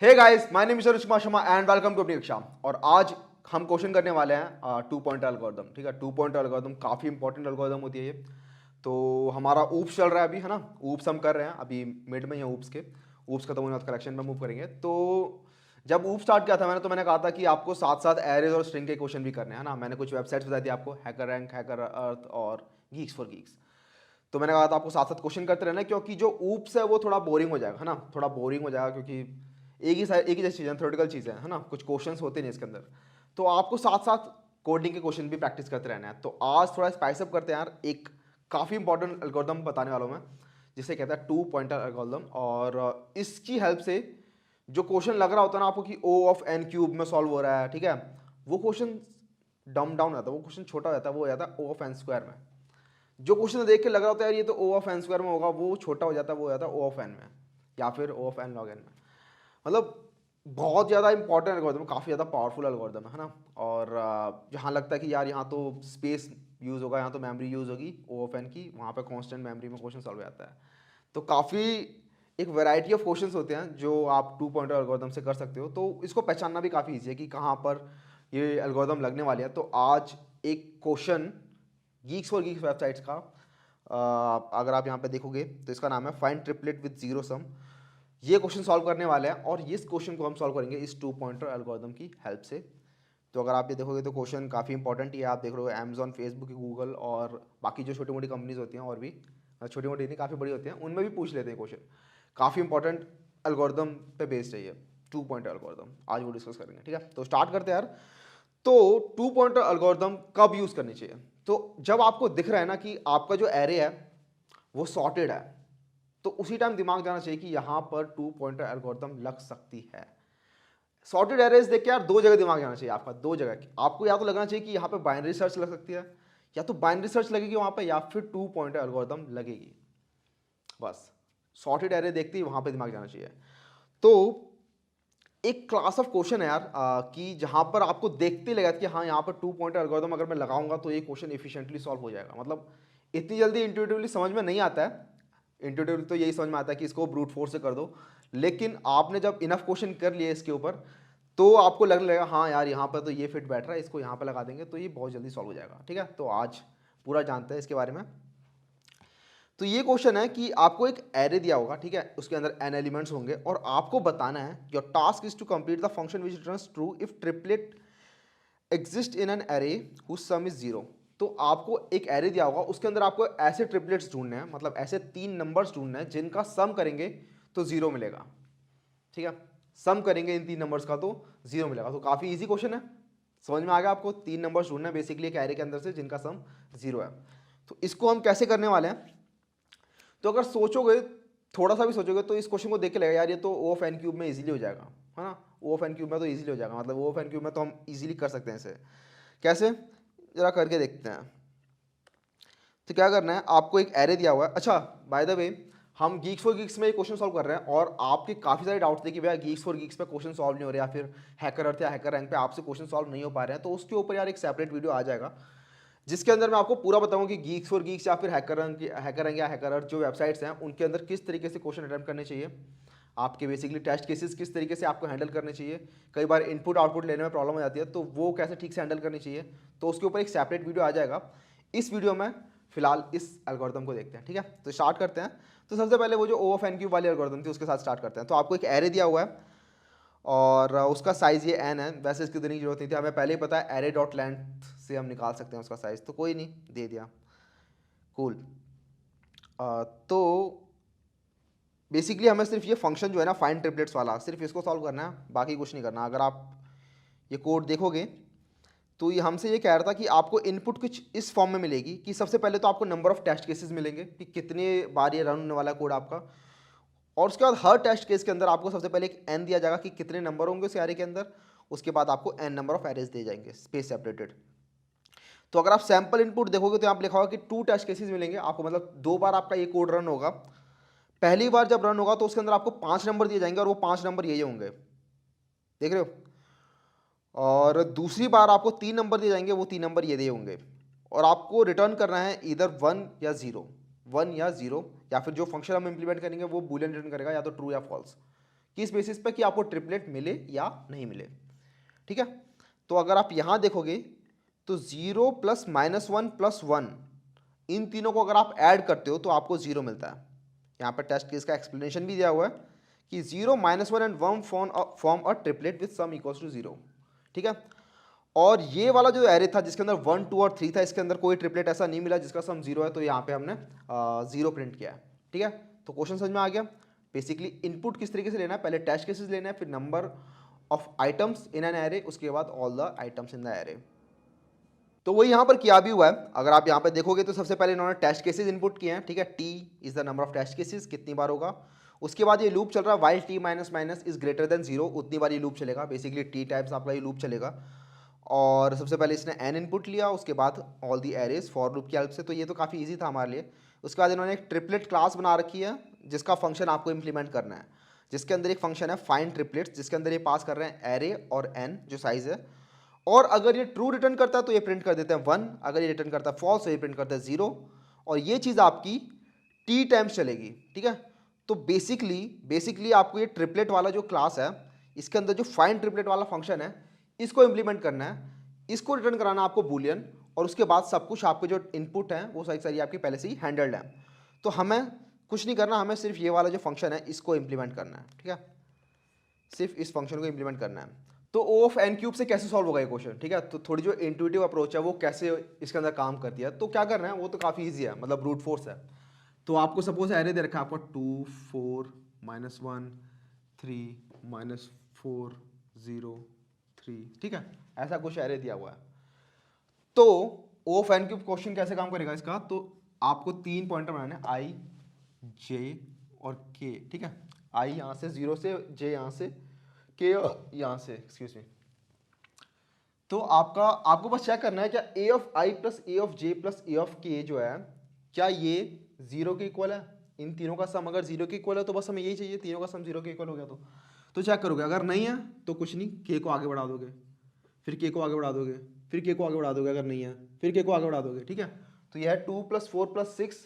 Hey guys, my name is Anuj Kumar Sharma and welcome to अपनी कक्षा। और आज हम क्वेश्चन करने वाले हैं 2 पॉइंट एल्गोरिथम। ठीक है, 2 पॉइंट एल्गोरिथम काफी इंपॉर्टेंट एल्गोरिथम होती है ये। तो हमारा ऊप्स चल रहा है अभी, है ना। ऊप्स हम कर रहे हैं अभी, मिड में ही ऊप्स के। ऊप्स खत्म होने के बाद कलेक्शन में मूव करेंगे। तो जब ऊप स्टार्ट किया था मैंने, तो मैंने कहा था कि आपको साथ साथ एरेज और स्ट्रिंग के क्वेश्चन भी करने हैं ना। मैंने कुछ वेबसाइट्स बताई थी आपको, हैकर रैंक, हैकर अर्थ और गीक्स फॉर गीक्स। तो मैंने कहा था आपको साथ साथ क्वेश्चन करते रहना, क्योंकि जो ऊप्स है वो थोड़ा बोरिंग हो जाएगा, है ना। थोड़ा बोरिंग हो जाएगा क्योंकि एक ही जैसी चीज़ें, थ्योरेटिकल चीज़ें है ना, कुछ क्वेश्चंस होते नहीं इसके अंदर। तो आपको साथ साथ कोडिंग के क्वेश्चन भी प्रैक्टिस करते रहना है। तो आज थोड़ा स्पाइस अप करते हैं यार। एक काफ़ी इंपॉर्टेंट एल्गोरिथम बताने वाला हूँ मैं, जिसे कहता है 2 पॉइंटर एल्गोरिथम। और इसकी हेल्प से जो क्वेश्चन लग रहा होता है ना आपको कि ओ ऑफ एन क्यूब में सॉल्व हो रहा है, ठीक है, वो क्वेश्चन डम डाउन रहता है, वो क्वेश्चन छोटा रहता है, वो हो जाता है ओ ऑफ एन स्क्वायर में। जो क्वेश्चन देख के लग रहा होता है यार ये तो ओ ऑफ एन स्क्वायर में होगा, वो छोटा हो जाता है, वो हो जाता है ओ ऑफ एन में, या फिर ओ ऑफ एन लॉग एन में। मतलब बहुत ज़्यादा इंपॉर्टेंट एल्गोरिथम, काफ़ी ज़्यादा पावरफुल एल्गोरिथम है ना। और जहाँ लगता है कि यार यहाँ तो स्पेस यूज़ होगा, यहाँ तो मेमोरी यूज़ होगी ओ ऑफ एन की, वहाँ पे कांस्टेंट मेमोरी में क्वेश्चन सॉल्व हो जाता है। तो काफ़ी एक वैरायटी ऑफ क्वेश्चंस होते हैं जो आप 2 पॉइंटर एल्गोरिथम से कर सकते हो। तो इसको पहचानना भी काफ़ी ईजी है कि कहाँ पर ये एल्गोरिथम लगने वाली है। तो आज एक question Geeks for Geeks websites का, अगर आप यहाँ पे देखोगे तो इसका नाम है find triplet with zero sum. ये क्वेश्चन सॉल्व करने वाले हैं और इस क्वेश्चन को हम सॉल्व करेंगे इस 2 पॉइंटर एल्गोरिथम की हेल्प से। तो अगर आप ये देखोगे तो क्वेश्चन काफ़ी इंपॉर्टेंट ही है। आप देख रहे हो अमेजॉन, फेसबुक, गूगल और बाकी जो छोटी मोटी कंपनीज होती हैं, और भी छोटी मोटी नहीं, काफ़ी बड़ी होती हैं, उनमें भी पूछ लेते हैं क्वेश्चन। काफ़ी इंपॉर्टेंट एल्गोरिथम पे बेस्ड है ये 2 पॉइंटर एल्गोरिथम। आज वो डिस्कस करेंगे, ठीक है। तो स्टार्ट करते हैं यार। तो 2 पॉइंटर एल्गोरिथम कब यूज़ करनी चाहिए? तो जब आपको दिख रहा है ना कि आपका जो एरे है वो सॉर्टेड है, तो उसी टाइम दिमाग जाना चाहिए कि यहां पर 2 पॉइंटर एल्गोरिथम लग सकती है। सॉर्टेड एरेज देख के यार दो जगह दिमाग जाना चाहिए आपका, दो जगह। आपको या तो लगना चाहिए कि यहाँ पे बाइनरी सर्च लग सकती है, या तो बाइनरी सर्च लगेगी वहां पे, या फिर 2 पॉइंटर एल्गोरिथम लगेगी। बस सॉर्टेड एरे देखते ही वहां पे दिमाग जाना चाहिए। तो एक क्लास ऑफ क्वेश्चन है यार, कि जहां पर आपको देखते लगा कि हाँ यहाँ पर 2 पॉइंटर एल्गोरिथम अगर मैं लगाऊंगा तो ये क्वेश्चन एफिशिएंटली सॉल्व हो जाएगा। मतलब इतनी जल्दी इंट्यूटिवली समझ में नहीं आता है। इंट्यूटिवली तो यही समझ में आता है कि इसको ब्रूट फोर्स से कर दो, लेकिन आपने जब इनफ क्वेश्चन कर लिए इसके ऊपर, तो आपको लगने लगेगा हाँ यार यहाँ पर तो ये फिट बैठ रहा है, इसको यहाँ पर लगा देंगे तो ये बहुत जल्दी सॉल्व हो जाएगा, ठीक है। तो आज पूरा जानते हैं इसके बारे में। तो ये क्वेश्चन है कि आपको एक एरे दिया होगा, ठीक है, उसके अंदर n एलिमेंट्स होंगे और आपको बताना है your task is to complete the function which returns true if triplet exist in an array whose sum is zero. तो आपको एक एरे दिया होगा, उसके अंदर आपको ऐसे ट्रिपलेट्स ढूंढने हैं, मतलब ऐसे 3 नंबर्स ढूंढने हैं जिनका सम करेंगे तो जीरो मिलेगा, ठीक है। सम करेंगे इन 3 नंबर्स का तो जीरो मिलेगा। तो काफी इजी क्वेश्चन है, समझ में आ गया आपको। 3 नंबर्स ढूंढना है बेसिकली एक एरे के अंदर से जिनका सम जीरो है। तो इसको हम कैसे करने वाले हैं? तो अगर सोचोगे, थोड़ा सा भी सोचोगे, तो इस क्वेश्चन को देख के लगेगा यार ये तो ओ ऑफ एन क्यूब में इजीली हो जाएगा, है ना। ओ ऑफ एन क्यूब में तो इजीली हो जाएगा, मतलब ओ ऑफ एन क्यूब में तो हम इजीली कर सकते हैं इसे। कैसे, जरा करके देखते हैं। तो क्या करना है, आपको एक एरे दिया हुआ है। अच्छा, बाय द वे, हम गीक्स फॉर गीक्स में ये क्वेश्चन सॉल्व कर रहे हैं और आपके काफ़ी सारे डाउट्स थे कि भैया गीक्स फॉर गीक्स पे क्वेश्चन सॉल्व नहीं हो रहे, या फिर हैकर अर्थ या हैकर रैंक पे आपसे क्वेश्चन सॉल्व नहीं हो पा रहे हैं। तो उसके ऊपर यार एक सेपरेट वीडियो आ जाएगा, जिसके अंदर मैं आपको पूरा बताऊंगा कि गीक्स फॉर गीक्स या फिर हैकर या हैकर अर्थ जो वेबसाइट्स हैं, उनके अंदर किस तरीके से क्वेश्चन अटेम्प्ट करने चाहिए, आपके बेसिकली टेस्ट केसेस किस तरीके से आपको हैंडल करने चाहिए। कई बार इनपुट आउटपुट लेने में प्रॉब्लम हो जाती है, तो वो कैसे ठीक से हैंडल करनी चाहिए। तो उसके ऊपर एक सेपरेट वीडियो आ जाएगा। इस वीडियो में फिलहाल इस एल्गोरिथम को देखते हैं, ठीक है। तो स्टार्ट करते हैं। तो सबसे पहले वो जो ओ ऑफ एन क्यूब वाली एल्गोरिथम थी उसके साथ स्टार्ट करते हैं। तो आपको एक एरे दिया हुआ है और उसका साइज ये एन है। वैसे इसकी देने की जरूरत नहीं थी, हमें पहले ही पता है एरे डॉट लेंथ से हम निकाल सकते हैं उसका साइज, तो कोई नहीं, दे दिया, कूल। तो बेसिकली हमें सिर्फ ये फंक्शन जो है ना फाइंड ट्रिपलेट्स वाला, सिर्फ इसको सॉल्व करना है, बाकी कुछ नहीं करना। अगर आप ये कोड देखोगे तो ये हमसे ये कह रहा था कि आपको इनपुट कुछ इस फॉर्म में मिलेगी कि सबसे पहले तो आपको नंबर ऑफ टेस्ट केसेस मिलेंगे कि कितने बार ये रन होने वाला कोड आपका, और उसके बाद हर टेस्ट केस के अंदर आपको सबसे पहले एक एन दिया जाएगा कि कितने नंबर होंगे उस एरे के अंदर। उसके बाद आपको एन नंबर ऑफ एरेज दिए जाएंगे स्पेस सेपरेटेड। तो अगर आप सैंपल इनपुट देखोगे तो यहाँ पे लिखा होगा कि 2 टेस्ट केसेस मिलेंगे आपको, मतलब 2 बार आपका ये कोड रन होगा। पहली बार जब रन होगा तो उसके अंदर आपको 5 नंबर दिए जाएंगे और वो 5 नंबर यही होंगे, देख रहे हो। और दूसरी बार आपको 3 नंबर दिए जाएंगे, वो 3 नंबर ये दिए होंगे। और आपको रिटर्न करना है इधर 1 या 0, 1 या 0, या फिर जो फंक्शन हम इंप्लीमेंट करेंगे वो बूलियन रिटर्न करेगा, या तो ट्रू या फॉल्स, किस बेसिस पे कि आपको ट्रिपलेट मिले या नहीं मिले, ठीक है। तो अगर आप यहां देखोगे तो 0 प्लस -1 प्लस 1, इन तीनों को अगर आप ऐड करते हो तो आपको 0 मिलता है। यहाँ पर टेस्ट केस का एक्सप्लेनेशन भी दिया हुआ है कि 0 -1 and 1 form a triplet with sum equals to 0, ठीक है। और ये वाला जो एरे था जिसके अंदर 1, 2 और 3 था, इसके अंदर कोई ट्रिपलेट ऐसा नहीं मिला जिसका सम 0 है, तो यहाँ पे हमने 0 प्रिंट किया है, ठीक है। तो क्वेश्चन समझ में आ गया। बेसिकली इनपुट किस तरीके से लेना है, पहले टेस्ट केसेस लेना है, फिर number of items in an array, उसके बाद all the items in the array. तो वही यहाँ पर किया भी हुआ है। अगर आप यहाँ पे देखोगे तो सबसे पहले इन्होंने टेस्ट केसेस इनपुट किए हैं, ठीक है। T is the number of test cases, कितनी बार होगा। उसके बाद ये लूप चल रहा है while T minus minus is greater than 0, उतनी बार ये लूप चलेगा। बेसिकली टी टाइप्स आपका ये लूप चलेगा। और सबसे पहले इसने एन इनपुट लिया, उसके बाद all the arrays for loop की हेल्प से, तो ये तो काफ़ी ईजी था हमारे लिए। उसके बाद इन्होंने एक ट्रिपलेट क्लास बना रखी है जिसका फंक्शन आपको इंप्लीमेंट करना है, जिसके अंदर एक फंक्शन है फाइंड ट्रिपलेट्स, जिसके अंदर ये पास कर रहे हैं एरे और एन जो साइज है। और अगर ये ट्रू रिटर्न करता है तो ये प्रिंट कर देते हैं 1, अगर ये रिटर्न करता है फॉल्स तो ये प्रिंट करता है 0। और ये चीज़ आपकी टी टाइम्स चलेगी, ठीक है। तो बेसिकली आपको ये ट्रिपलेट वाला जो क्लास है, इसके अंदर जो फाइंड ट्रिपलेट वाला फंक्शन है, इसको इंप्लीमेंट करना है, इसको रिटर्न कराना आपको बूलियन, और उसके बाद सब कुछ आपके जो इनपुट हैं वो सारी आपकी पहले से ही हैंडल्ड है। तो हमें कुछ नहीं करना, हमें सिर्फ ये वाला जो फंक्शन है इसको इंप्लीमेंट करना है, ठीक है। सिर्फ इस फंक्शन को इंप्लीमेंट करना है। तो ओ ऑफ एन क्यूब से कैसे सॉल्व होगा ये क्वेश्चन, ठीक है। तो थोड़ी जो इंट्यूटिव अप्रोच है वो कैसे इसके अंदर काम करती है, तो क्या करना है वो तो काफ़ी ईजी है, मतलब ब्रूट फोर्स है। तो आपको सपोज एरे दे रखा है आपको 2 4 -1 3 -4 0 3, ठीक है, ऐसा कुछ एरे दिया हुआ है। तो ओ ऑफ एन क्यूब क्वेश्चन कैसे काम करेगा इसका, तो आपको 3 पॉइंटर बनाने हैं, आई जे और के, ठीक है। आई यहाँ से 0 से, जे यहाँ से, के यहाँ से, एक्सक्यूज मी। तो आपको बस चेक करना है क्या A of I plus A of J plus A of K जो है, क्या ये 0 के इक्वल है। इन तीनों का सम अगर 0 के इक्वल है तो बस हमें यही चाहिए, तीनों का सम 0 के इक्वल हो गया तो चेक करोगे। अगर नहीं है तो कुछ नहीं, के को आगे बढ़ा दोगे, फिर के को आगे बढ़ा दोगे, फिर के को आगे बढ़ा दोगे, अगर नहीं है फिर के को आगे बढ़ा दोगे, ठीक है। तो यह है 2 + 4 + 6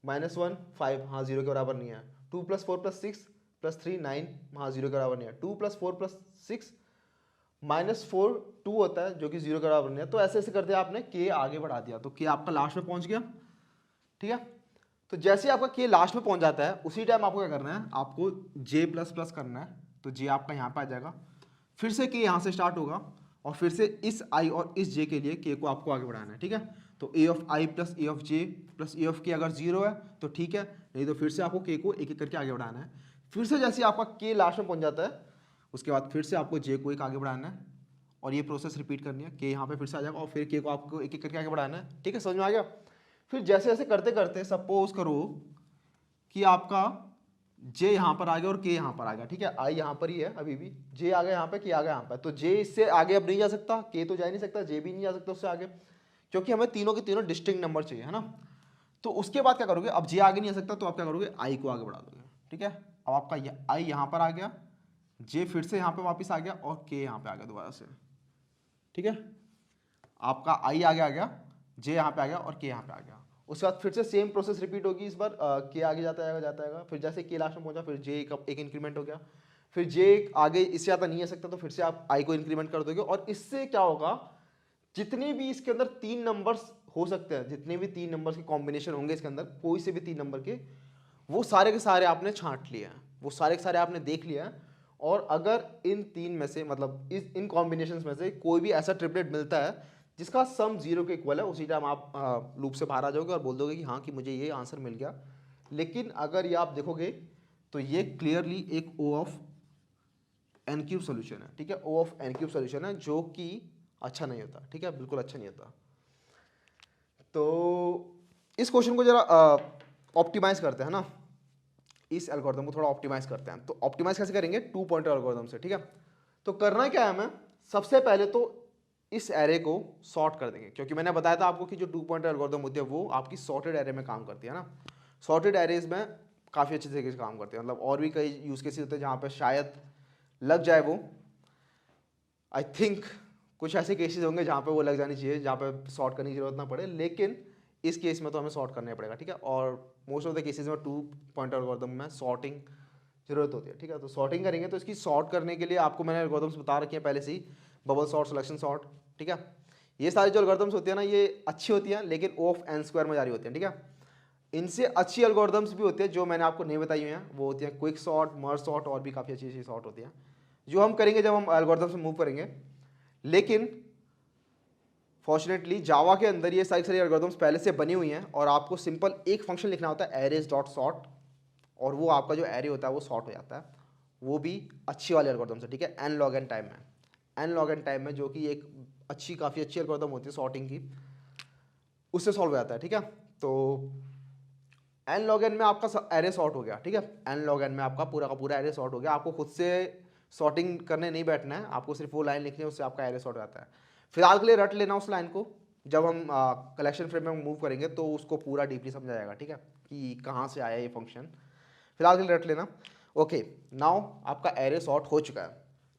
-1 5, हाँ 0 के बराबर नहीं है। 2 + 4 + 6 + 3 9, हाँ 0 के बराबर नहीं है। 2 + 4 + 6 -4 2 होता है जो कि 0 के बराबर नहीं है। तो ऐसे ऐसे करते आपने के आगे बढ़ा दिया, तो के आपका लास्ट में पहुंच गया, ठीक है। तो जैसे आपका के लास्ट में पहुंच जाता है उसी टाइम आपको क्या करना है, आपको जे प्लस प्लस करना है। तो जे आपका यहाँ पे आ जाएगा, फिर से के यहाँ से स्टार्ट होगा, और फिर से इस आई और इस जे के लिए के को आपको आगे बढ़ाना है, ठीक है। तो A of I plus A of J plus A of K अगर 0 है तो ठीक है, नहीं तो फिर से आपको के को एक एक करके आगे बढ़ाना है। फिर से जैसे आपका के लास्ट में पहुंच जाता है उसके बाद फिर से आपको जे को एक आगे बढ़ाना है, और ये प्रोसेस रिपीट करनी है। के यहाँ पे फिर से आ जाएगा और फिर के को आपको एक एक करके आगे बढ़ाना है, ठीक है, समझ में आ गया। फिर जैसे जैसे करते करते सपोज करो कि आपका जे यहाँ पर आ गया और के यहाँ पर आ गया, ठीक है। आई यहाँ पर ही है अभी भी, जे आ गया यहाँ पे, के आ गया यहाँ पर, तो जे इससे आगे अब नहीं जा सकता, के तो जा ही नहीं सकता, जे भी नहीं जा सकता उससे आगे, क्योंकि हमें तीनों के तीनों डिस्टिंक्ट नंबर चाहिए, है ना। तो उसके बाद क्या करोगे, अब जे आगे नहीं आ सकता तो आप क्या करोगे, आई को आगे बढ़ा दोगे, ठीक है। अब आपका आई यहाँ पर आ गया, जे फिर से यहाँ पे वापस आ गया और के यहाँ पे आ गया दोबारा से, ठीक है। आपका आई आगे आ गया, जे यहाँ पे आ गया और के यहाँ पे आ गया। उसके बाद फिर से सेम प्रोसेस रिपीट होगी, इस बार के आगे जाता है, फिर जैसे के लास्ट में पहुंचा फिर जे एक इंक्रीमेंट हो गया, फिर जे आगे इससे ज़्यादा नहीं आ सकता तो फिर से आप आई को इंक्रीमेंट कर दोगे। और इससे क्या होगा, जितने भी इसके अंदर 3 नंबर्स हो सकते हैं, जितने भी 3 नंबर्स के कॉम्बिनेशन होंगे इसके अंदर, कोई से भी 3 नंबर के, वो सारे के सारे आपने छांट लिए हैं, वो सारे के सारे आपने देख लिया है। और अगर इन 3 में से, मतलब इन कॉम्बिनेशंस में से कोई भी ऐसा ट्रिपलेट मिलता है जिसका सम 0 के इक्वल है, उसी टाइम आप लूप से बाहर आ जाओगे और बोल दोगे कि हाँ कि मुझे ये आंसर मिल गया। लेकिन अगर ये आप देखोगे तो ये क्लियरली एक ओ ऑफ एन क्यूब सोल्यूशन है, ठीक है। ओ ऑफ एन क्यूब सोल्यूशन है जो कि अच्छा नहीं होता, ठीक है, बिल्कुल अच्छा नहीं होता। तो इस क्वेश्चन को जरा ऑप्टिमाइज करते हैं ना, इस एल्गोरिथम को थोड़ा ऑप्टिमाइज करते हैं। तो ऑप्टिमाइज कैसे करेंगे, 2 पॉइंटर एल्गोरिथम से, ठीक है। तो करना क्या है हमें, सबसे पहले तो इस एरे को सॉर्ट कर देंगे, क्योंकि मैंने बताया था आपको कि जो 2 पॉइंटर एल्गोरिथम होती है वो आपकी सॉर्टेड एरे में काम करती है ना। सॉर्टेड एरेज में काफ़ी अच्छे तरीके से काम करते हैं, मतलब और भी कई यूज केसेस होते हैं जहाँ पे शायद लग जाए वो, आई थिंक कुछ ऐसे केसेस होंगे जहाँ पे वो लग जानी चाहिए, जहाँ पे सॉर्ट करने की जरूरत ना पड़े, लेकिन इस केस में तो हमें सॉर्ट करना पड़ेगा, ठीक है। और मोस्ट ऑफ द केसेस में 2 पॉइंटर एल्गोरिथम में सॉर्टिंग जरूरत होती है, ठीक है। तो सॉर्टिंग करेंगे तो इसकी सॉर्ट करने के लिए आपको मैंने एल्गोरिथम्स बता रखे हैं पहले से ही, बबल सॉर्ट, सिलेक्शन सॉर्ट, ठीक है। ये सारी जो एल्गोरिथम्स होती है ना ये अच्छी होती हैं, लेकिन O ऑफ n² में जारी होती हैं, ठीक है। इनसे अच्छी एल्गोरिथम्स भी होती है जो मैंने आपको नहीं बताई हुई हैं, वो होती है क्विक सॉर्ट, मर्ज सॉर्ट, और भी काफ़ी अच्छी अच्छी सॉर्ट होती हैं जो हम करेंगे जब हम एल्गोरिथम से मूव करेंगे। लेकिन फॉर्चुनेटली जावा के अंदर ये सारी एल्गोरिथम्स पहले से बनी हुई हैं और आपको सिंपल एक फंक्शन लिखना होता है एरेज डॉट सॉर्ट, और वो आपका जो एरे होता है वो सॉर्ट हो जाता है। वो भी अच्छी वाली एल्गोरिथम से, ठीक है, n log n टाइम में, n log n टाइम में, जो कि एक अच्छी काफ़ी अच्छी एल्गोरिथम होती है सॉर्टिंग की, उससे सॉल्व हो जाता है, ठीक है। तो n log n में आपका एरे सॉर्ट हो गया, ठीक है, n log n में आपका पूरा का पूरा एरे सॉर्ट हो गया। आपको खुद से सॉर्टिंग करने नहीं बैठना है, आपको सिर्फ वो लाइन लिखनी है, उससे आपका एरे सॉर्ट हो जाता है। फिलहाल के लिए रट लेना उस लाइन को, जब हम कलेक्शन फ्रेम में मूव करेंगे तो उसको पूरा डीपली समझा जाएगा, ठीक है, कि कहाँ से आया ये फंक्शन। फिलहाल के लिए रट लेना। ओके, नाउ आपका एरे सॉर्ट हो चुका है,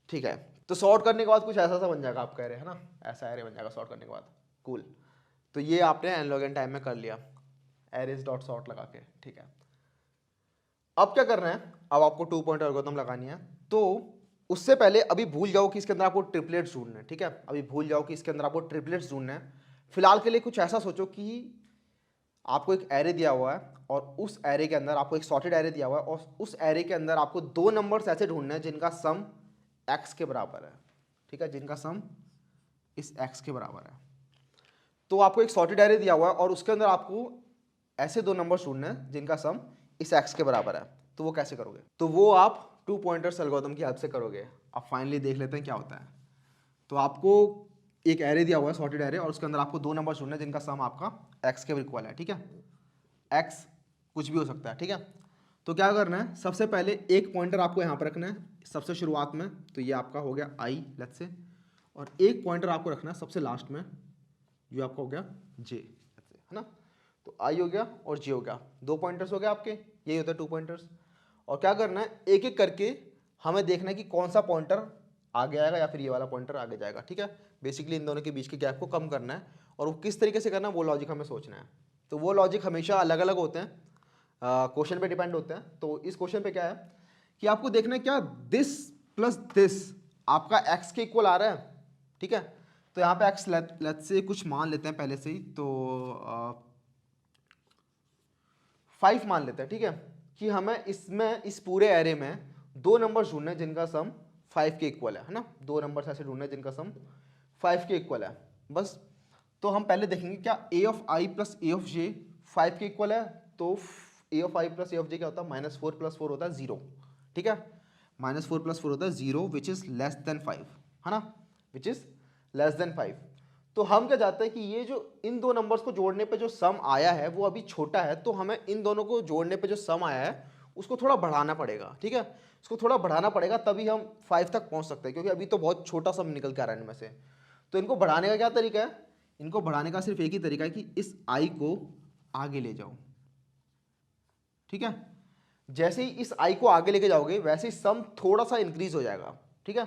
ठीक है। तो सॉर्ट करने के बाद कुछ ऐसा सा बन जाएगा आपका एरे, है ना, ऐसा एरे बन जाएगा सॉर्ट करने के बाद। कूल। तो ये आपने n log n टाइम में कर लिया एरेज डॉट सॉर्ट लगा के, ठीक है। अब क्या करना है, अब आपको 2 पॉइंट एल्गोरिथम लगानी है। तो उससे पहले अभी भूल जाओ कि इसके अंदर आपको ट्रिपलेट्स ढूंढना है, ठीक है, अभी भूल जाओ कि इसके अंदर आपको ट्रिपलेट्स ढूंढना है। फिलहाल के लिए कुछ ऐसा सोचो कि आपको एक एरे दिया हुआ है और उस एरे के अंदर आपको एक सॉर्टेड एरे दिया हुआ है और उस एरे के अंदर आपको 2 नंबर्स ऐसे ढूंढने हैं जिनका सम x के बराबर है, ठीक है, जिनका सम इस x के बराबर है। तो आपको एक सॉर्टेड एरे दिया हुआ है और उसके अंदर आपको ऐसे 2 नंबर्स ढूंढने हैं जिनका सम इस x के बराबर है। तो वो कैसे करोगे, तो वो आप 2 पॉइंटर्स एल्गोरिथम की हेल्प से करोगे। अब फाइनली देख लेते हैं क्या होता है। तो आपको एक एरे दिया हुआ है, सॉर्टेड एरे, और उसके अंदर आपको 2 नंबर ढूंढने हैं जिनका सम आपका x के इक्वल है, ठीक है, x कुछ भी हो सकता है, ठीक है। तो क्या करना है, सबसे पहले एक पॉइंटर आपको यहाँ पर रखना है सबसे शुरुआत में, तो ये आपका हो गया i लेट्स से, और एक पॉइंटर आपको रखना है सबसे लास्ट में जो आपका हो गया j, है ना। तो i हो गया और j हो गया, 2 पॉइंटर्स हो गए आपके, यही होता है 2 पॉइंटर्स। और क्या करना है, एक एक करके हमें देखना है कि कौन सा पॉइंटर आगे आएगा या फिर ये वाला पॉइंटर आगे जाएगा, ठीक है। बेसिकली इन दोनों के बीच के गैप को कम करना है, और वो किस तरीके से करना है वो लॉजिक हमें सोचना है। तो वो लॉजिक हमेशा अलग अलग होते हैं, क्वेश्चन पे डिपेंड होते हैं। तो इस क्वेश्चन पे क्या है कि आपको देखना है क्या दिस प्लस दिस आपका x के इक्वल आ रहा है, ठीक है। तो यहाँ पे x लेट्स से कुछ मान लेते हैं पहले से ही, तो 5 मान लेते हैं, ठीक है, कि हमें इसमें इस पूरे एरे में 2 नंबर ढूंढने हैं जिनका सम 5 के इक्वल है ना, 2 नंबर ऐसे ढूंढने हैं जिनका सम 5 के इक्वल है बस। तो हम पहले देखेंगे क्या a of i plus a of j 5 के इक्वल है। तो a of i plus a of j क्या होता है, -4 + 4 होता है 0, ठीक है, -4 + 4 होता है 0 विच इज लेस देन 5, है ना, विच इज लेस देन 5। तो हम क्या चाहते हैं कि ये जो इन 2 नंबर्स को जोड़ने पे जो सम आया है वो अभी छोटा है, तो हमें इन दोनों को जोड़ने पे जो सम आया है उसको थोड़ा बढ़ाना पड़ेगा, ठीक है, उसको थोड़ा बढ़ाना पड़ेगा, तभी हम 5 तक पहुंच सकते हैं, क्योंकि अभी तो बहुत छोटा सम निकल के आ रहा है इनमें से। तो इनको बढ़ाने का क्या तरीका है, इनको बढ़ाने का सिर्फ एक ही तरीका है कि इस i को आगे ले जाओ, ठीक है। जैसे ही इस i को आगे लेके जाओगे वैसे ही सम थोड़ा सा इंक्रीज हो जाएगा, ठीक है।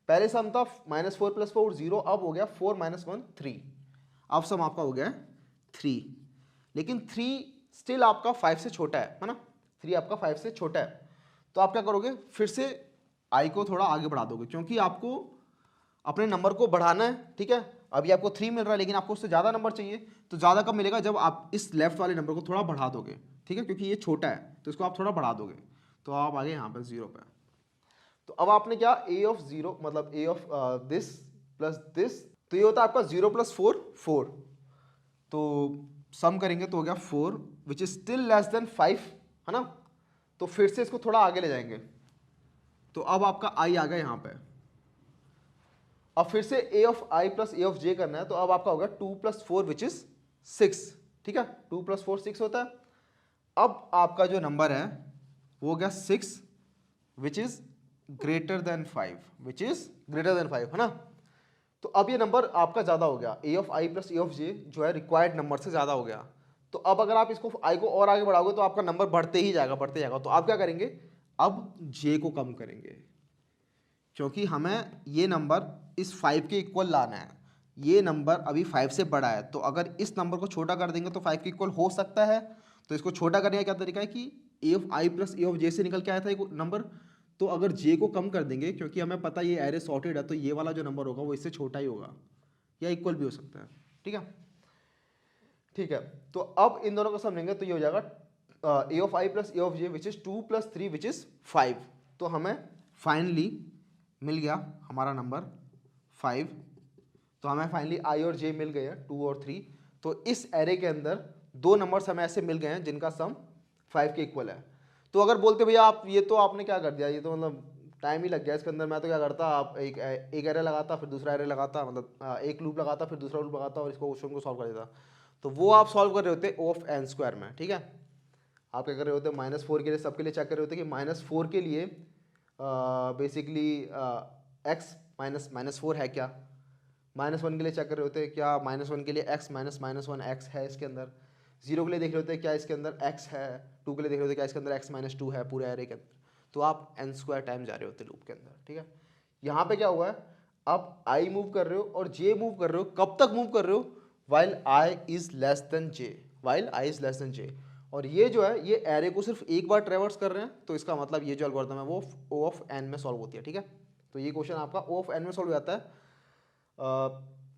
पहले सम था -4 + 4 0, अब हो गया 4 - 1 3, अब सम आपका हो गया 3, लेकिन 3 स्टिल आपका 5 से छोटा है ना, 3 आपका 5 से छोटा है। तो आप क्या करोगे, फिर से i को थोड़ा आगे बढ़ा दोगे, क्योंकि आपको अपने नंबर को बढ़ाना है, ठीक है। अभी आपको 3 मिल रहा है लेकिन आपको उससे ज़्यादा नंबर चाहिए, तो ज़्यादा कब मिलेगा, जब आप इस लेफ्ट वाले नंबर को थोड़ा बढ़ा दोगे, ठीक है, क्योंकि ये छोटा है तो इसको आप थोड़ा बढ़ा दोगे, तो आप आगे यहाँ पर 0 पे। तो अब आपने क्या, a ऑफ 0 मतलब a of this plus this, तो ये होता है आपका 0 + 4 4, तो सम करेंगे तो हो गया 4 which is still less than 5, है ना। तो फिर से इसको थोड़ा आगे ले जाएंगे, तो अब आपका i आ गया यहाँ पे। अब फिर से a of i plus a of j करना है, तो अब आपका होगा 2 + 4 विच इज 6, ठीक है, 2 + 4 6 होता है। अब आपका जो नंबर है वो हो गया 6 which is greater than 5, which is greater than 5, है ना। तो अब ये नंबर आपका ज़्यादा हो गया, a of i plus a of j जो है रिक्वायर्ड नंबर से ज़्यादा हो गया। तो अब अगर आप इसको i को और आगे बढ़ाओगे तो आपका नंबर बढ़ते ही जाएगा, बढ़ते जाएगा। तो आप क्या करेंगे, अब j को कम करेंगे, क्योंकि हमें ये नंबर इस 5 के इक्वल लाना है। ये नंबर अभी 5 से बड़ा है, तो अगर इस नंबर को छोटा कर देंगे तो 5 के इक्वल हो सकता है। तो इसको छोटा करने का क्या तरीका है कि A of I plus A of J से निकल के आया था एक नंबर, तो अगर जे को कम कर देंगे क्योंकि हमें पता ये एरे सॉर्टेड है, तो ये वाला जो नंबर होगा वो इससे छोटा ही होगा या इक्वल भी हो सकता है। ठीक है, ठीक है। तो अब इन दोनों को सम लेंगे तो ये हो जाएगा A of I plus A of J which is 2 + 3 which is 5। तो हमें फाइनली मिल गया हमारा नंबर 5। तो हमें फाइनली आई और जे मिल गए हैं 2 और 3। तो इस एरे के अंदर दो नंबर्स हमें ऐसे मिल गए हैं जिनका सम 5 के इक्वल है। तो अगर बोलते भैया आप ये तो आपने क्या कर दिया, ये तो मतलब टाइम ही लग गया इसके अंदर, मैं तो क्या करता, आप एक एरे लगाता फिर दूसरा एरे लगाता, मतलब एक लूप लगाता फिर दूसरा लूप लगाता और इसको क्वेश्चन को सॉल्व कर देता। तो वो आप सॉल्व कर रहे होते ओ ऑफ एन स्क्वायर में। ठीक है, आप क्या कर रहे होते -4 के लिए सबके लिए चेक कर रहे होते कि -4 के लिए बेसिकली एक्स -4 है क्या, -1 के लिए चेक कर रहे होते क्या -1 के लिए x -1 x है इसके अंदर, 0 के लिए देख रहे होते क्या इसके अंदर x है, 2 के लिए देख रहे होते क्या इसके अंदर x -2 है पूरे एरे के अंदर। तो आप n स्क्वायर टाइम जा रहे होते लूप के अंदर। ठीक है, यहाँ पे क्या हुआ है, आप i मूव कर रहे हो और j मूव कर रहे हो, कब तक मूव कर रहे हो, while i is less then j, while i is less then j। और ये जो है ये एरे को सिर्फ एक बार ट्रेवर्स कर रहे हैं, तो इसका मतलब ये जो एल्गोरिथम है वो O ऑफ n में सॉल्व होती है। ठीक है, तो ये क्वेश्चन आपका O ऑफ n में सॉल्व हो जाता है।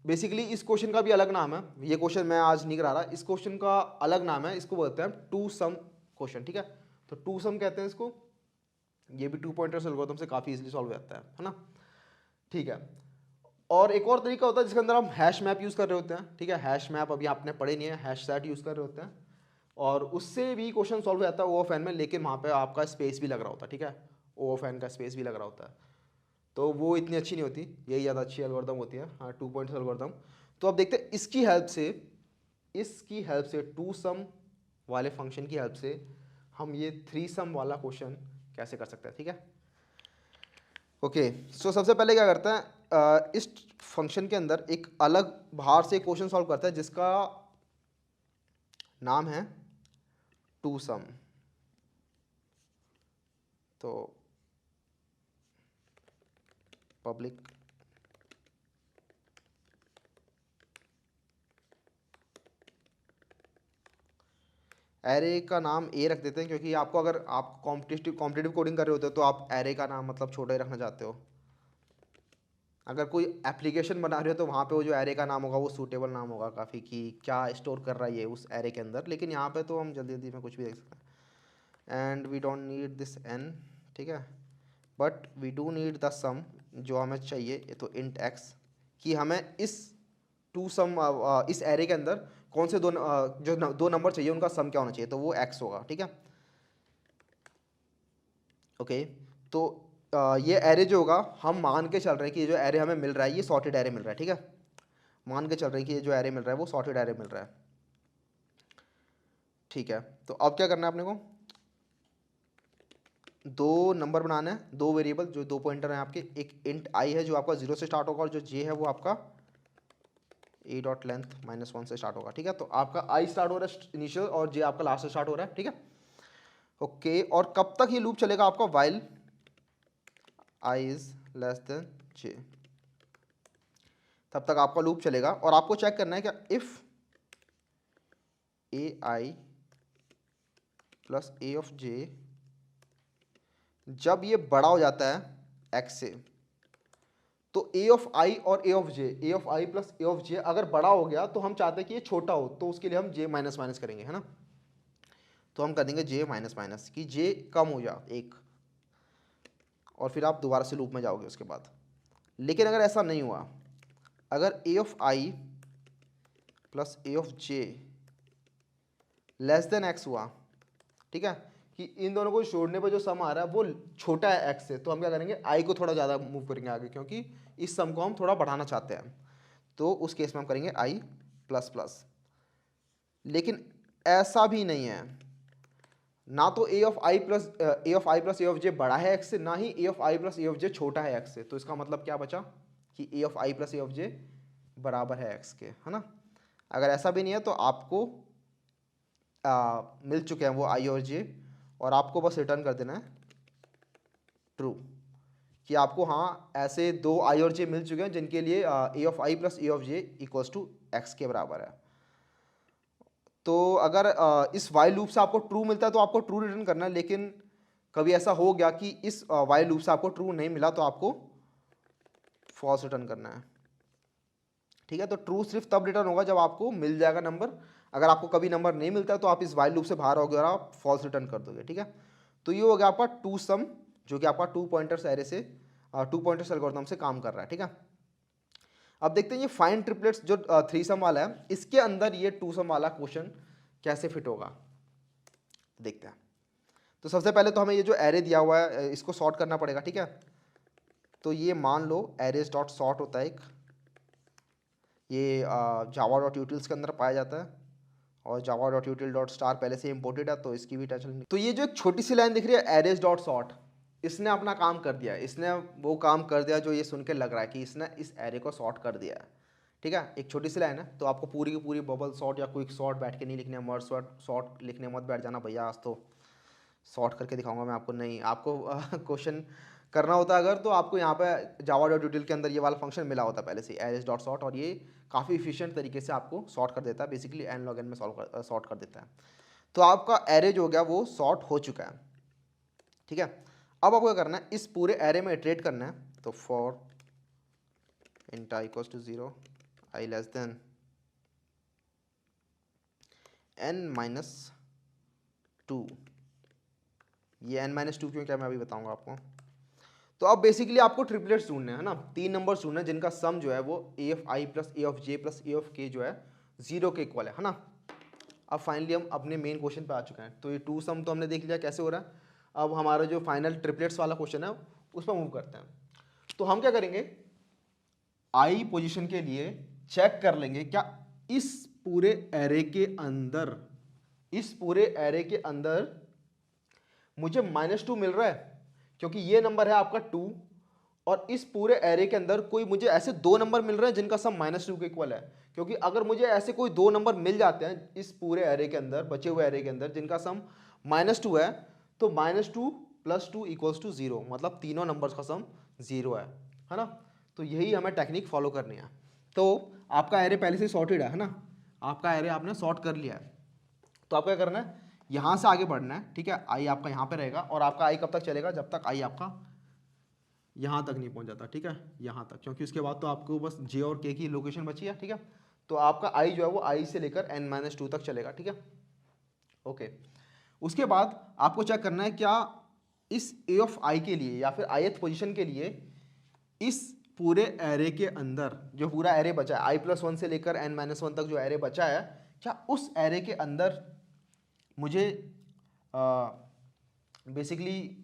बेसिकली इस क्वेश्चन का भी अलग नाम है, ये क्वेश्चन मैं आज नहीं करा रहा, इस क्वेश्चन का अलग नाम है, इसको बोलते हैं टू सम क्वेश्चन। ठीक है, तो टू सम कहते हैं इसको, ये भी 2 पॉइंटर्स एल्गोरिथम से काफ़ी इजीली सॉल्व हो जाता है ना। ठीक है, और एक और तरीका होता है जिसके अंदर हम हैश मैप यूज़ कर रहे होते हैं। ठीक है, हैश मैप अभी आपने पढ़े नहीं है, हैश सेट यूज़ कर रहे होते हैं और उससे भी क्वेश्चन सॉल्व हो जाता है ओ ऑफ एन में, लेकिन वहाँ पर आपका स्पेस भी लग रहा होता है। ठीक है, ओ ऑफ एन का स्पेस भी लग रहा होता है, तो वो इतनी अच्छी नहीं होती, यही ज़्यादा अच्छी एल्गोरिथम होती है। हाँ, 2 पॉइंट्स एल्गोरिथम। तो अब देखते हैं इसकी हेल्प से टू सम वाले फंक्शन की हेल्प से हम ये 3 सम वाला क्वेश्चन कैसे कर सकते हैं। ठीक है, ओके। सो सबसे पहले क्या करते हैं, इस फंक्शन के अंदर एक अलग बाहर से क्वेश्चन सॉल्व करता है जिसका नाम है टू सम। तो पब्लिक एरे का नाम ए रख देते हैं, क्योंकि आपको अगर आप कॉम्पिटिटिव कोडिंग कर रहे होते हो तो आप एरे का नाम मतलब छोटा ही रखना चाहते हो। अगर कोई एप्लीकेशन बना रहे हो तो वहाँ पे वो जो एरे का नाम होगा वो सूटेबल नाम होगा काफ़ी, कि क्या स्टोर कर रहा है ये उस एरे के अंदर। लेकिन यहाँ पे तो हम जल्दी जल्दी में कुछ भी देख सकते हैं। And we don't need this N, ठीक है, but we do need the sum, जो हमें चाहिए ये तो इंट एक्स, कि हमें इस टू सम इस एरे के अंदर कौन से दो नंबर चाहिए उनका सम क्या होना चाहिए, तो वो x होगा। ठीक है, ओके। तो ये एरे जो होगा हम मान के चल रहे हैं कि ये जो एरे हमें मिल रहा है ये सॉर्टेड एरे मिल रहा है। ठीक है, मान के चल रहे हैं कि ये जो एरे मिल रहा है वो सॉर्टेड एरे मिल रहा है। ठीक है, तो अब क्या करना है अपने को, दो नंबर बनाना है, दो वेरिएबल जो दो पॉइंटर हैं आपके, एक इंट आई है जो आपका 0 से स्टार्ट होगा और जो जे है वो आपका ए डॉट लेंथ -1 से स्टार्ट होगा। ठीक है, तो आपका आई स्टार्ट हो रहा है इनिशियल और जे आपका लास्ट से स्टार्ट हो रहा है। ठीक है, ओके। और कब तक ये लूप चलेगा आपका, while I is less than J, तब तक आपका लूप चलेगा। और आपको चेक करना है क्या, if A I plus A of J, जब ये बड़ा हो जाता है एक्स से, तो ए ऑफ आई और A of J, A of I plus A of J अगर बड़ा हो गया तो हम चाहते हैं कि ये छोटा हो, तो उसके लिए हम जे माइनस माइनस करेंगे, है ना। तो हम कर देंगे जे माइनस माइनस कि जे कम हो जा एक, और फिर आप दोबारा से लूप में जाओगे उसके बाद। लेकिन अगर ऐसा नहीं हुआ, अगर A of I plus A of J less than X हुआ, ठीक है, कि इन दोनों को जोड़ने पर जो सम आ रहा है वो छोटा है एक्स से, तो हम क्या करेंगे, आई को थोड़ा ज़्यादा मूव करेंगे आगे, क्योंकि इस सम को हम थोड़ा बढ़ाना चाहते हैं। तो उस केस में हम करेंगे आई प्लस प्लस। लेकिन ऐसा भी नहीं है, ना तो A of I plus A of J बड़ा है एक्स से, ना ही A of I plus A of J छोटा है एक्स से। तो इसका मतलब क्या बचा कि A of I plus A of J बराबर है एक्स के, है ना। अगर ऐसा भी नहीं है तो आपको मिल चुके हैं वो आई और जे, और आपको बस रिटर्न कर देना है ट्रू, कि आपको हाँ ऐसे दो आई और जे मिल चुके हैं जिनके लिए A of I plus A of J equals to X के बराबर है। तो अगर इस वाइल लूप से आपको ट्रू मिलता है तो आपको ट्रू रिटर्न करना है, लेकिन कभी ऐसा हो गया कि इस वाइल लूप से आपको ट्रू नहीं मिला तो आपको फॉल्स रिटर्न करना है। ठीक है, तो ट्रू सिर्फ तब रिटर्न होगा जब आपको मिल जाएगा नंबर। अगर आपको कभी नंबर नहीं मिलता है तो आप इस वाइल लूप से बाहर आओगे और आप फॉल्स रिटर्न कर दोगे। ठीक है, तो ये हो गया आपका टू सम, जो कि आपका 2 पॉइंटर्स एरे से 2 पॉइंटर्स एल्गोरिथम से काम कर रहा है। ठीक है, अब देखते हैं ये फाइन ट्रिपलेट्स जो 3 सम वाला है, इसके अंदर ये 2 सम वाला क्वेश्चन कैसे फिट होगा, देखते हैं। तो सबसे पहले तो हमें ये जो एरे दिया हुआ है इसको सॉर्ट करना पड़ेगा। ठीक है, तो ये मान लो एरेज डॉट सॉर्ट होता है एक, ये जावा डॉट यूटिल्स के अंदर पाया जाता है और जावा डॉट यूटिल डॉट स्टार पहले से इंपोर्टेड है तो इसकी भी टेंशन नहीं। तो ये जो एक छोटी सी लाइन दिख रही है एरेज डॉट सॉर्ट, इसने अपना काम कर दिया, इसने वो काम कर दिया जो ये सुन के लग रहा है कि इसने इस एरे को सॉर्ट कर दिया है। ठीक है, एक छोटी सी लाइन है, तो आपको पूरी की पूरी बबल सॉर्ट या क्विक सॉर्ट बैठ के नहीं लिखने, मर्ज सॉर्ट लिखने मत बैठ जाना भैया, आज तो सॉर्ट करके दिखाऊंगा मैं आपको। नहीं, आपको क्वेश्चन करना होता अगर तो आपको यहाँ पे जावा डॉट यूटिल के अंदर ये वाला फंक्शन मिला होता पहले से एरेज डॉट सॉर्ट, और ये काफ़ी इफिशिएंट तरीके से आपको सॉर्ट कर देता है, बेसिकली एन लॉग एन में सॉर्ट कर देता है। तो आपका एरेज हो गया वो सॉर्ट हो चुका है। ठीक है, अब आपको क्या करना है, इस पूरे एरे में इटरेट करना है। तो for int i equals to 0 i less than n-2, ये n-2 क्यों क्या मैं अभी बताऊंगा आपको। तो अब बेसिकली आपको ट्रिपलेट्स ढूंढने हैं ना, 3 नंबर्स ढूंढने हैं जिनका सम जो है वो A of I plus A of J plus A of K जो है 0 के इक्वल है ना। अब फाइनली हम अपने मेन क्वेश्चन पे आ चुके हैं। तो ये 2 सम तो हमने देख लिया कैसे हो रहा है। अब हमारा जो फाइनल ट्रिपलेट्स वाला क्वेश्चन है उस पर मूव करते हैं। तो हम क्या करेंगे, आई पोजीशन के लिए चेक कर लेंगे क्या इस पूरे एरे के अंदर, इस पूरे एरे के अंदर मुझे -2 मिल रहा है, क्योंकि ये नंबर है आपका 2 और इस पूरे एरे के अंदर कोई मुझे ऐसे 2 नंबर मिल रहे हैं जिनका सम -2 के इक्वल है। क्योंकि अगर मुझे ऐसे कोई 2 नंबर मिल जाते हैं इस पूरे एरे के अंदर, बचे हुए एरे के अंदर, जिनका सम -2 है, तो -2 + 2 = 0, मतलब तीनों नंबर्स का सम 0 है ना। तो यही हमें टेक्निक फॉलो करनी है। तो आपका एरे पहले से सॉर्टेड है ना, आपका एरे आपने सॉर्ट कर लिया है। तो आपको क्या करना है, यहाँ से आगे बढ़ना है। ठीक है, आई आपका यहाँ पे रहेगा और आपका आई कब तक चलेगा, जब तक आई आपका यहाँ तक नहीं पहुँच जाता। ठीक है, यहाँ तक, क्योंकि उसके बाद तो आपको बस जे और के की लोकेशन बची है। ठीक है, तो आपका आई जो है वो आई से लेकर n-2 तक चलेगा। ठीक है, ओके। उसके बाद आपको चेक करना है क्या इस ए ऑफ आई के लिए या फिर ith पोजीशन के लिए इस पूरे एरे के अंदर जो पूरा एरे बचा है i+1 से लेकर n-1 तक जो एरे बचा है, क्या उस एरे के अंदर मुझे बेसिकली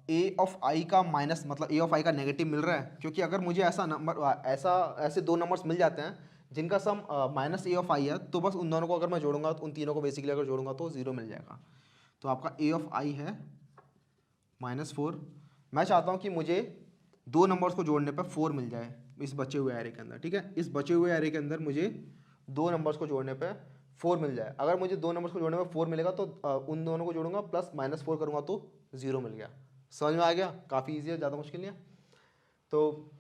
ए ऑफ आई का माइनस, मतलब ए ऑफ आई का नेगेटिव मिल रहा है। क्योंकि अगर मुझे ऐसा नंबर ऐसे 2 नंबर्स मिल जाते हैं जिनका सम -a ऑफ आई है, तो बस उन दोनों को अगर मैं जोड़ूंगा तो उन तीनों को बेसिकली अगर जोड़ूंगा तो 0 मिल जाएगा। तो आपका ए ऑफ आई है -4। मैं चाहता हूँ कि मुझे 2 नंबर्स को जोड़ने पर 4 मिल जाए इस बचे हुए एरे के अंदर। ठीक है, इस बचे हुए एरे के अंदर मुझे 2 नंबर्स को जोड़ने पर 4 मिल जाए। अगर मुझे 2 नंबर्स को जोड़ने पर 4 मिलेगा तो उन दोनों को जोड़ूंगा प्लस -4 करूँगा तो 0 मिल गया। समझ में आ गया, काफ़ी ईजी है, ज़्यादा मुश्किल नहीं है। तो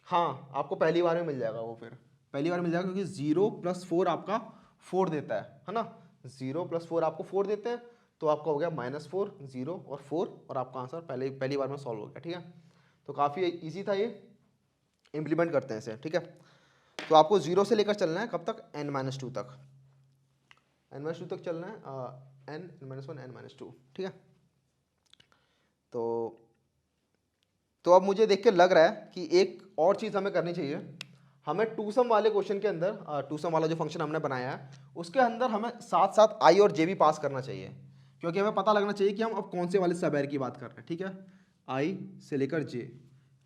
हाँ, आपको पहली बार में मिल जाएगा वो, फिर पहली बार मिल जाएगा क्योंकि 0 + 4 आपका 4 देता है ना। 0 + 4 आपको 4 देते हैं, तो आपका हो गया -4, 0 और 4, और आपका आंसर पहली बार में सॉल्व हो गया। ठीक है, तो काफ़ी इजी था ये, इम्प्लीमेंट करते हैं इसे। ठीक है, तो आपको 0 से लेकर चलना है कब तक, n-2 तक, n-2 तक चलना है, n-1 n-2। ठीक है, तो अब मुझे देख के लग रहा है कि एक और चीज़ हमें करनी चाहिए। हमें 2 सम वाले क्वेश्चन के अंदर 2 सम वाला जो फंक्शन हमने बनाया है उसके अंदर हमें साथ साथ आई और जे भी पास करना चाहिए, क्योंकि हमें पता लगना चाहिए कि हम अब कौन से वाले सब एरे की बात कर रहे हैं। ठीक है, आई से लेकर जे,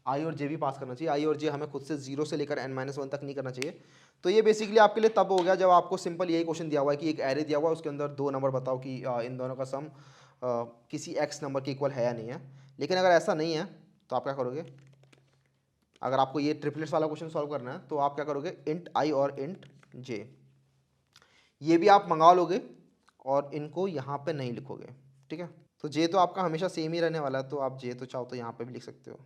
आई और जे भी पास करना चाहिए। आई और जे हमें खुद से 0 से लेकर n-1 तक नहीं करना चाहिए। तो ये बेसिकली आपके लिए तब हो गया जब आपको सिंपल यही क्वेश्चन दिया हुआ है कि एक एरे दिया हुआ है, उसके अंदर 2 नंबर बताओ कि इन दोनों का सम किसी x नंबर के इक्वल है या नहीं है। लेकिन अगर ऐसा नहीं है तो आप क्या करोगे, अगर आपको ये ट्रिपलेट्स वाला क्वेश्चन सॉल्व करना है तो आप क्या करोगे, इंट आई और इंट जे, ये भी आप मंगा लोगे और इनको यहाँ पे नहीं लिखोगे। ठीक है, तो जे तो आपका हमेशा सेम ही रहने वाला है, तो आप जे तो चाहो तो यहाँ पे भी लिख सकते हो,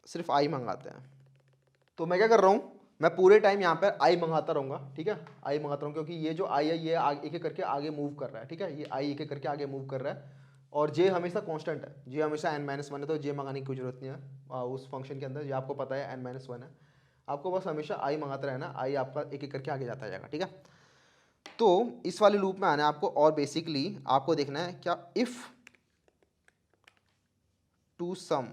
सिर्फ आई मंगाते हैं। तो मैं क्या कर रहा हूँ, मैं पूरे टाइम यहाँ पर आई मंगाता रहूँगा, ठीक है, आई मंगाता रहूँगा, क्योंकि ये जो आई है ये एक एक करके आगे मूव कर रहा है, ठीक है, ये आई एक एक करके आगे मूव कर रहा है, और जे हमेशा कांस्टेंट है, जे हमेशा n-1 है, तो जे मंगाने की कोई जरूरत नहीं है उस फंक्शन के अंदर, ये आपको पता है n-1 है, आपको बस हमेशा आई मंगाते रहना, आई आपका एक एक करके आगे जाता जाएगा, ठीक है। तो इस वाले लूप में आना है आपको, और बेसिकली आपको देखना है क्या, इफ टू सम,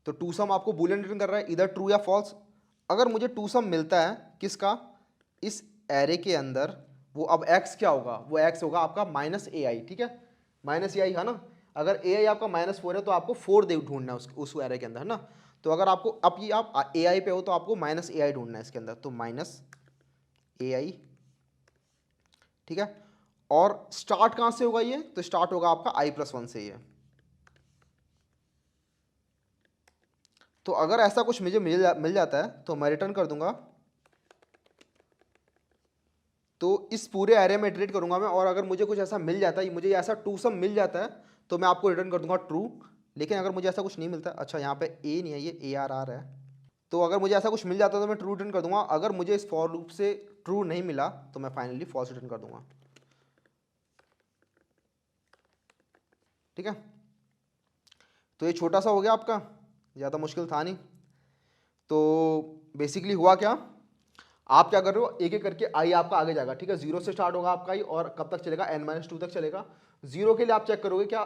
तो टू सम आपको बूलियन रिटर्न कर रहा है, इधर ट्रू या फॉल्स। अगर मुझे टू सम मिलता है किसका, इस एरे के अंदर, वो अब x क्या होगा, वो x होगा आपका -ai, ठीक है, -ai है ना। अगर ai आपका -4 है तो आपको 4 दे ढूंढना है उस एरे के अंदर, है ना। तो अगर आपको अब ये आप ai पे हो तो आपको -ai ढूंढना है इसके अंदर, तो -ai, ठीक है। और स्टार्ट कहाँ से होगा ये, तो स्टार्ट होगा आपका i+1 से ये। तो अगर ऐसा कुछ मुझे मिल जाता है तो मैं रिटर्न कर दूंगा, तो इस पूरे एरे में इटरेट करूंगा मैं, और अगर मुझे कुछ ऐसा मिल जाता है, मुझे ऐसा टू सम मिल जाता है, तो मैं आपको रिटर्न कर दूंगा ट्रू। लेकिन अगर मुझे ऐसा कुछ नहीं मिलता, अच्छा यहाँ पे ए नहीं है, ये ARR है, तो अगर मुझे ऐसा कुछ मिल जाता है तो मैं ट्रू रिटर्न कर दूंगा। अगर मुझे इस फॉर लूप से ट्रू नहीं मिला तो मैं फाइनली फॉल्स रिटर्न कर दूंगा, ठीक है। तो ये छोटा सा हो गया आपका, ज़्यादा मुश्किल था नहीं। तो बेसिकली हुआ क्या, आप क्या कर रहे हो, एक एक करके आई आपका आगे जाएगा, ठीक है, 0 से स्टार्ट होगा आपका आई, और कब तक चलेगा, n-2 तक चलेगा। 0 के लिए आप चेक करोगे क्या,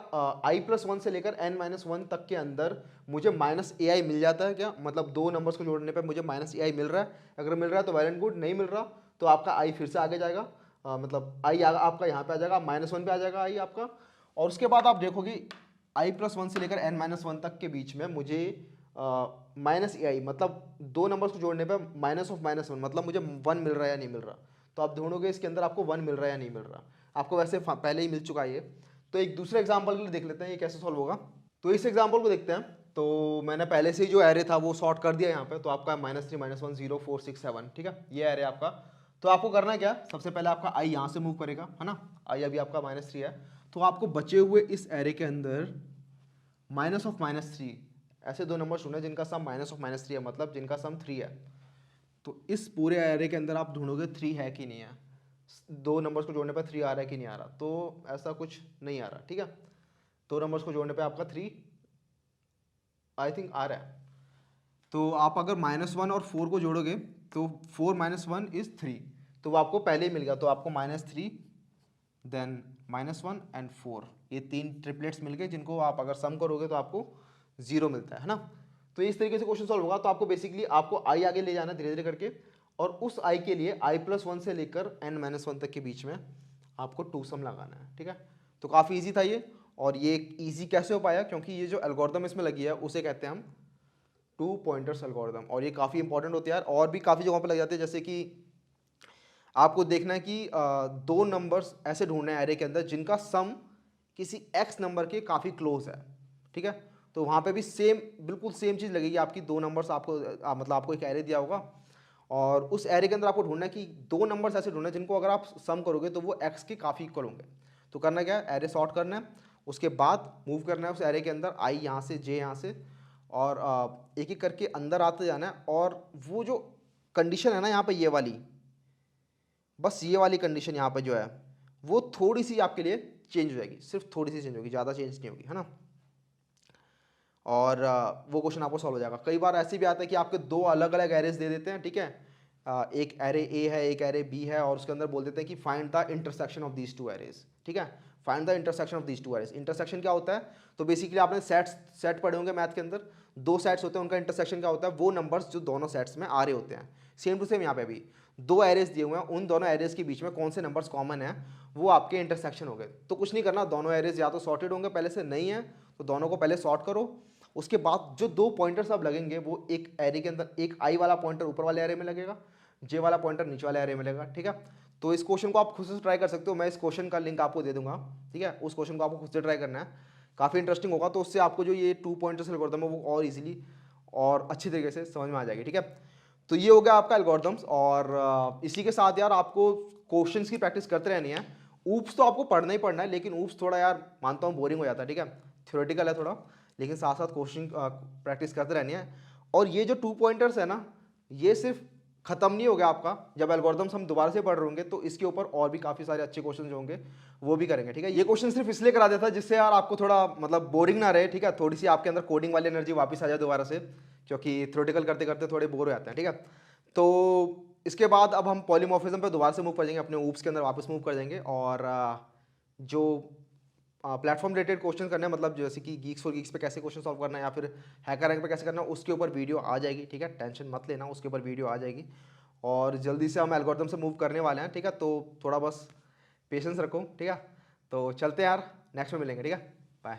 i+1 से लेकर n-1 तक के अंदर मुझे -ai मिल जाता है क्या, मतलब दो नंबर्स को जोड़ने पे मुझे -ai मिल रहा है। अगर मिल रहा है तो वेल एंड गुड, नहीं मिल रहा तो आपका आई फिर से आगे जाएगा, मतलब आई आपका यहाँ पे आ जाएगा, -1 पे आ जाएगा आई आपका। और उसके बाद आप देखोगे i+1 से लेकर n-1 तक के बीच में मुझे -ai, मतलब दो नंबर्स को जोड़ने पे -1 मतलब मुझे 1 मिल रहा है या नहीं मिल रहा। तो आप ढूंढोगे इसके अंदर आपको 1 मिल रहा है या नहीं मिल रहा, आपको वैसे पहले ही मिल चुका है ये। तो एक दूसरे एग्जांपल के लिए देख लेते हैं ये कैसे सॉल्व होगा। तो इस एग्जांपल को देखते हैं। तो मैंने पहले से ही जो एरे था वो सॉर्ट कर दिया यहाँ पे, तो आपका -3 -1 0 4 6 7, ठीक है, ये एरे आपका। तो आपको करना क्या, सबसे पहले आपका आई यहाँ से मूव करेगा, है ना, आई अभी आपका -3 है, तो आपको बचे हुए इस एरे के अंदर -3 ऐसे दो नंबर ढूंढे जिनका सम -3 है, मतलब जिनका सम 3 है। तो इस पूरे एरे के अंदर आप ढूंढोगे 3 है कि नहीं है, दो नंबर्स को जोड़ने पर 3 आ रहा है कि नहीं आ रहा, तो ऐसा कुछ नहीं आ रहा, ठीक है। दो नंबर्स को जोड़ने पे आपका 3 आई थिंक आ रहा है। तो आप अगर -1 और 4 को जोड़ोगे तो 4 - 1 इज 3, तो वो आपको पहले ही मिल गया, तो आपको -3 देन -1 एंड 4, ये तीन ट्रिपलेट्स मिल गए जिनको आप अगर सम करोगे तो आपको 0 मिलता है ना। तो इस तरीके से क्वेश्चन सॉल्व होगा। तो आपको बेसिकली आपको आई आगे ले जाना धीरे धीरे करके, और उस आई के लिए i+1 से लेकर n-1 तक के बीच में आपको टू सम लगाना है, ठीक है। तो काफ़ी ईजी था ये, और ये ईजी कैसे हो पाया, क्योंकि ये जो एल्गोरिथम इसमें लगी है उसे कहते हैं हम 2 पॉइंटर्स एल्गोरिथम, और ये काफ़ी इंपॉर्टेंट होती है यार, और भी काफ़ी जगहों पर लग जाते हैं। जैसे कि आपको देखना है कि दो नंबर्स ऐसे ढूंढने हैं एरे के अंदर जिनका सम किसी x नंबर के काफ़ी क्लोज है, ठीक है। तो वहाँ पे भी सेम, बिल्कुल सेम चीज़ लगेगी आपकी, दो नंबर्स आपको मतलब आपको एक एरे दिया होगा, और उस एरे के अंदर आपको ढूंढना है कि दो नंबर्स ऐसे ढूंढना है जिनको अगर आप सम करोगे तो वो x के काफ़ी इक्वल होंगे। तो करना क्या है, एरे सॉर्ट करना है, उसके बाद मूव करना है उस एरे के अंदर, i यहाँ से j यहाँ से, और एक एक करके अंदर आते जाना है। और वो जो कंडीशन है ना यहाँ पर ये वाली, बस ये वाली कंडीशन यहाँ पर जो है वो थोड़ी सी आपके लिए चेंज हो जाएगी, सिर्फ थोड़ी सी चेंज होगी, ज़्यादा चेंज नहीं होगी, है ना। और वो क्वेश्चन आपको सॉल्व हो जाएगा। कई बार ऐसे भी आता है कि आपके दो अलग अलग एरेज दे देते हैं, ठीक है, एक एरे ए है एक एरे बी है, और उसके अंदर बोल देते हैं कि find the intersection of these two arrays, ठीक है, find the intersection of these two arrays. Intersection क्या होता है, तो बेसिकली आपने सेट पढ़े होंगे मैथ के अंदर, दो सेट्स होते हैं, उनका इंटरसेक्शन क्या होता है, वो नंबर्स जो दोनों सेट्स में आ रहे होते हैं। सेम टू सेम यहाँ पे भी दो एरेज दिए हुए हैं, उन दोनों एरेज के बीच में कौन से नंबर्स कॉमन है, वो आपके इंटरसेक्शन हो गए। तो कुछ नहीं करना, दोनों एरेज या तो सॉर्टेड होंगे पहले से, नहीं है तो दोनों को पहले सॉर्ट करो। उसके बाद जो दो पॉइंटर्स अब लगेंगे वो एक एरे के अंदर, एक आई वाला पॉइंटर ऊपर वाले एरे में लगेगा, जे वाला पॉइंटर नीचे वाले एरे में लगेगा, ठीक है। तो इस क्वेश्चन को आप खुद से ट्राई कर सकते हो, मैं इस क्वेश्चन का लिंक आपको दे दूंगा, ठीक है, उस क्वेश्चन को आपको खुद से ट्राई करना है, काफ़ी इंटरेस्टिंग होगा। तो उससे आपको जो ये 2 पॉइंटर्स एल्गोरिथम है वो और इजीली और अच्छी तरीके से समझ में आ जाएगी, ठीक है। तो ये हो गया आपका एल्गोरिथम्स, और इसी के साथ यार आपको क्वेश्चंस की प्रैक्टिस करते रहनी है। ऊप्स तो आपको पढ़ना ही पढ़ना है, लेकिन ऊप्स थोड़ा यार मानता हूँ बोरिंग हो जाता है, ठीक है, थ्योरेटिकल है थोड़ा, लेकिन साथ साथ क्वेश्चन प्रैक्टिस करते रहनी है। और ये जो 2 पॉइंटर्स है ना, ये सिर्फ खत्म नहीं हो गया आपका, जब एल्गोरिदम्स हम दोबारा से पढ़ रहे होंगे तो इसके ऊपर और भी काफ़ी सारे अच्छे क्वेश्चन होंगे, वो भी करेंगे, ठीक है। ये क्वेश्चन सिर्फ इसलिए करा देता जिससे यार आपको थोड़ा मतलब बोरिंग ना रहे, ठीक है, थोड़ी सी आपके अंदर कोडिंग वाली एनर्जी वापस आ जाए दोबारा से, क्योंकि थ्योरेटिकल करते करते थोड़े बोर हो जाते हैं, ठीक है। तो इसके बाद अब हम पॉलीमॉर्फिज्म पे दोबारा से मूव कर जाएंगे, अपने ऊप्स के अंदर वापस मूव कर जाएंगे, और जो प्लेटफॉर्म रिलेटेड क्वेश्चन करना है, मतलब जैसे कि गीक्स फॉर गीक्स पे कैसे क्वेश्चन सॉल्व करना है या फिर हैकर रैंक पे कैसे करना है, उसके ऊपर वीडियो आ जाएगी, ठीक है, टेंशन मत लेना, उसके ऊपर वीडियो आ जाएगी। और जल्दी से हम एल्गोरिथम से मूव करने वाले हैं, ठीक है, तो थोड़ा बस पेशेंस रखो, ठीक है। तो चलते हैं यार, नेक्स्ट में मिलेंगे, ठीक है, बाय।